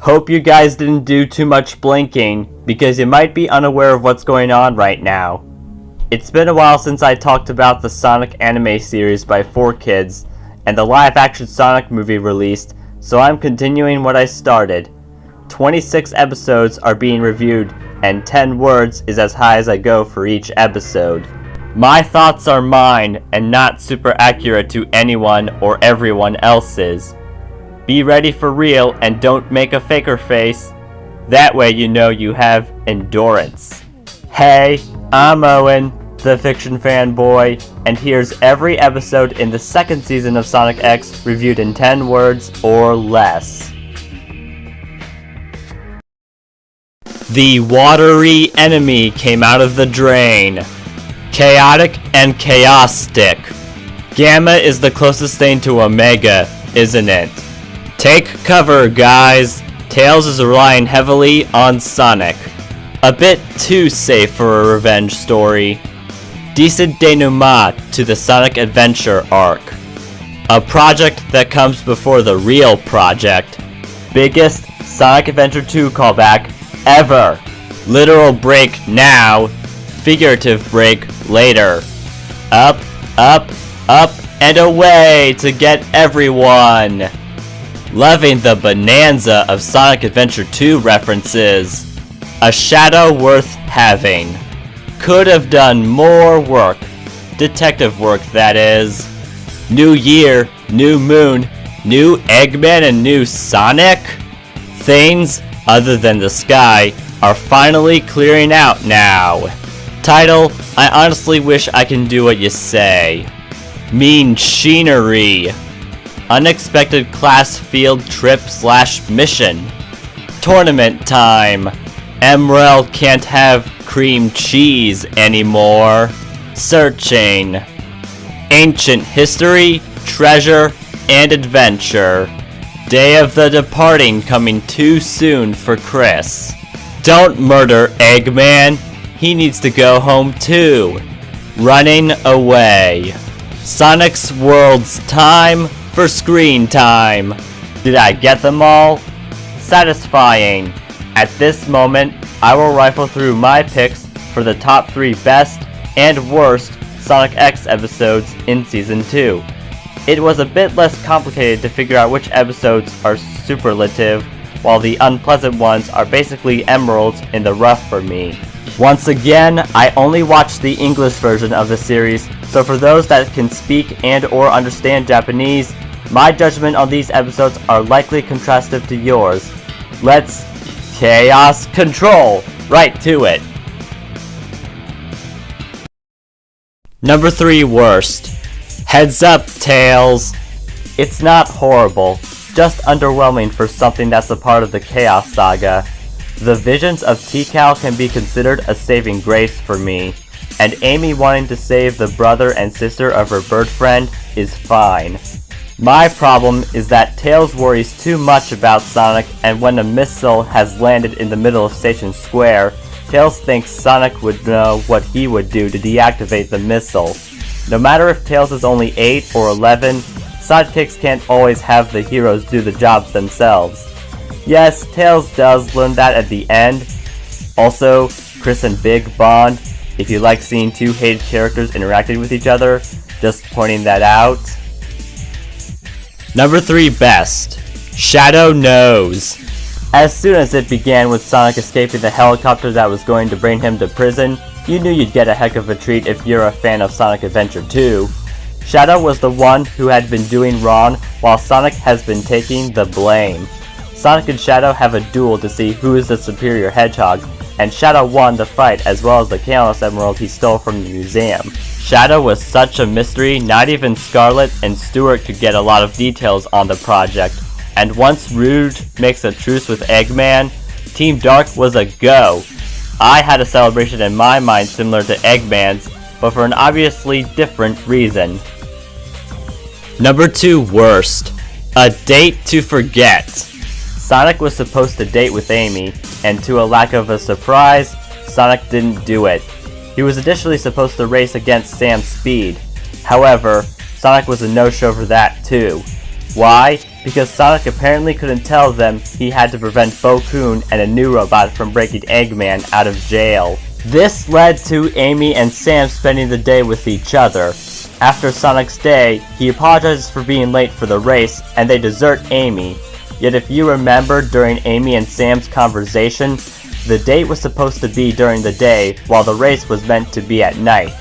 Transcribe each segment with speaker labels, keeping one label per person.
Speaker 1: Hope you guys didn't do too much blinking, because you might be unaware of what's going on right now. It's been a while since I talked about the Sonic anime series by 4Kids, and the live-action Sonic movie released, so I'm continuing what I started. 26 episodes are being reviewed, and 10 words is as high as I go for each episode. My thoughts are mine, and not super accurate to anyone or everyone else's. Be ready for real and don't make a faker face. That way you know you have endurance. Hey, I'm Owen, the fiction fanboy, and here's every episode in the second season of SonicX reviewed in 10 words or less. The watery enemy came out of the drain. Chaotic and chaostic. Gamma is the closest thing to Omega, isn't it? Take cover, guys. Tails is relying heavily on Sonic. A bit too safe for a revenge story. Decent denouement to the Sonic Adventure arc. A project that comes before the real project. Biggest Sonic Adventure 2 callback ever. Literal break now. Figurative break later. Up, up, up, and away to get everyone. Loving the bonanza of Sonic Adventure 2 references. A shadow worth having. Could have done more work. Detective work, that is. New year, new moon, new Eggman and new Sonic? Things, other than the sky, are finally clearing out now. Title, I honestly wish I can do what you say. Mean Sheenery. Unexpected class field trip / mission. Tournament time. Emerald can't have cream cheese anymore. Searching. Ancient history, treasure, and adventure. Day of the departing coming too soon for Chris. Don't murder Eggman. He needs to go home too. Running away. Sonic's World's time for screen time. Did I get them all? Satisfying. At this moment, I will rifle through my picks for the top 3 best and worst Sonic X episodes in Season 2. It was a bit less complicated to figure out which episodes are superlative, while the unpleasant ones are basically emeralds in the rough for me. Once again, I only watched the English version of the series, so for those that can speak and or understand Japanese, my judgment on these episodes are likely contrastive to yours. Let's chaos control right to it. Number 3 worst. Heads up, Tails. It's not horrible, just underwhelming for something that's a part of the Chaos Saga. The Visions of Tikal can be considered a saving grace for me, and Amy wanting to save the brother and sister of her bird friend is fine. My problem is that Tails worries too much about Sonic, and when a missile has landed in the middle of Station Square, Tails thinks Sonic would know what he would do to deactivate the missile. No matter if Tails is only 8 or 11, sidekicks can't always have the heroes do the jobs themselves. Yes, Tails does learn that at the end. Also, Chris and Big bond, if you like seeing two hated characters interacting with each other, just pointing that out. Number 3 best. Shadow knows. As soon as it began with Sonic escaping the helicopter that was going to bring him to prison, you knew you'd get a heck of a treat if you're a fan of Sonic Adventure 2. Shadow was the one who had been doing wrong, while Sonic has been taking the blame. Sonic and Shadow have a duel to see who is the superior hedgehog, and Shadow won the fight as well as the Chaos Emerald he stole from the museum. Shadow was such a mystery, not even Scarlet and Stuart could get a lot of details on the project, and once Rude makes a truce with Eggman, Team Dark was a go. I had a celebration in my mind similar to Eggman's, but for an obviously different reason. Number 2 worst. A date to forget. Sonic was supposed to date with Amy, and to a lack of a surprise, Sonic didn't do it. He was additionally supposed to race against Sam's speed. However, Sonic was a no-show for that too. Why? because Sonic apparently couldn't tell them he had to prevent Bo-kun and a new robot from breaking Eggman out of jail. This led to Amy and Sam spending the day with each other. After Sonic's day, he apologizes for being late for the race, and they desert Amy. Yet if you remember during Amy and Sam's conversation, the date was supposed to be during the day, while the race was meant to be at night.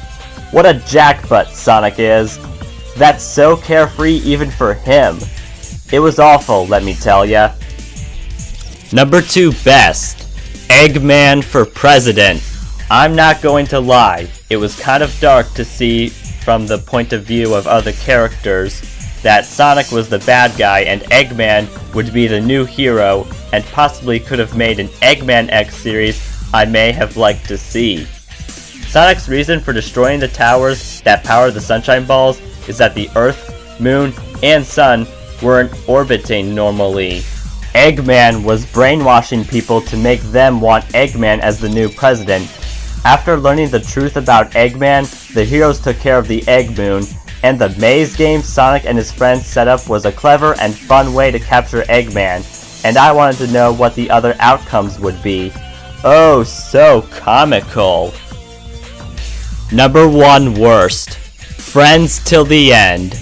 Speaker 1: What a jackbutt Sonic is. That's so carefree even for him. It was awful, let me tell ya. Number 2 best. Eggman for president. I'm not going to lie, it was kind of dark to see from the point of view of other characters that Sonic was the bad guy and Eggman would be the new hero, and possibly could have made an Eggman X series I may have liked to see. Sonic's reason for destroying the towers that power the Sunshine Balls is that the Earth, Moon, and Sun weren't orbiting normally. Eggman was brainwashing people to make them want Eggman as the new president. After learning the truth about Eggman, the heroes took care of the Egg Moon, and the maze game Sonic and his friends set up was a clever and fun way to capture Eggman, and I wanted to know what the other outcomes would be. Oh, so comical. Number 1 worst. Friends till the end.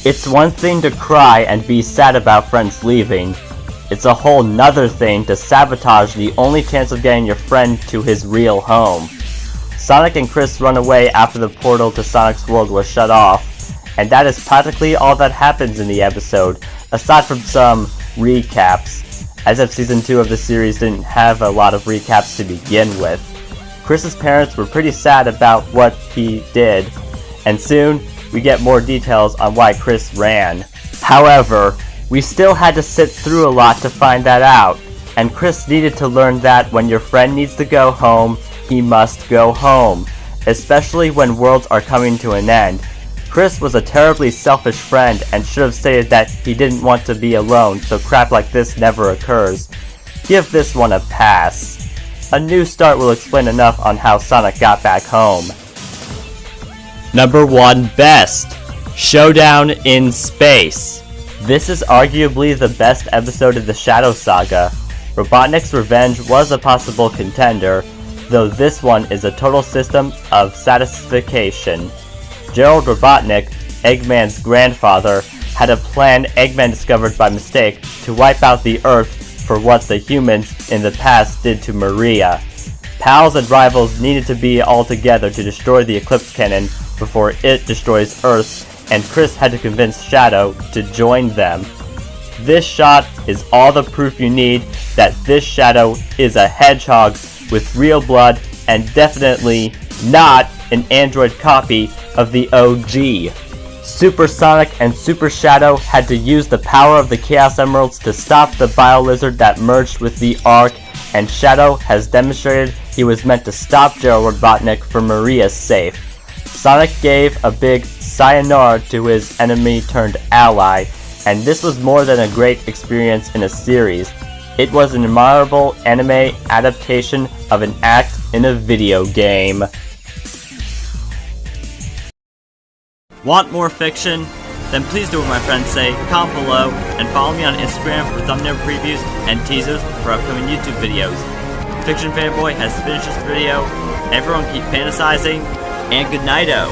Speaker 1: It's one thing to cry and be sad about friends leaving. It's a whole nother thing to sabotage the only chance of getting your friend to his real home. Sonic and Chris run away after the portal to Sonic's world was shut off, and that is practically all that happens in the episode, aside from some recaps, as if Season 2 of the series didn't have a lot of recaps to begin with. Chris's parents were pretty sad about what he did, and soon we get more details on why Chris ran. However, we still had to sit through a lot to find that out, and Chris needed to learn that when your friend needs to go home, he must go home, especially when worlds are coming to an end. Chris was a terribly selfish friend and should have stated that he didn't want to be alone, so crap like this never occurs. Give this one a pass. A new start will explain enough on how Sonic got back home. Number 1 best. Showdown in space. This is arguably the best episode of the Shadow Saga. Robotnik's Revenge was a possible contender, though this one is a total system of satisfaction. Gerald Robotnik, Eggman's grandfather, had a plan Eggman discovered by mistake to wipe out the Earth for what the humans in the past did to Maria. Pals and rivals needed to be all together to destroy the Eclipse Cannon before it destroys Earth, and Chris had to convince Shadow to join them. This shot is all the proof you need that this Shadow is a hedgehog with real blood and definitely not an android copy of the OG. Super Sonic and Super Shadow had to use the power of the Chaos Emeralds to stop the Bio-Lizard that merged with the Ark, and Shadow has demonstrated he was meant to stop Gerald Robotnik for Maria's sake. Sonic gave a big sayonara to his enemy-turned-ally, and this was more than a great experience in a series. It was an admirable anime adaptation of an act in a video game. Want more fiction? Then please do what my friends say, comment below, and follow me on Instagram for thumbnail previews and teasers for upcoming YouTube videos. Fiction Fanboy has finished this video. Everyone keep fantasizing, and good night-o.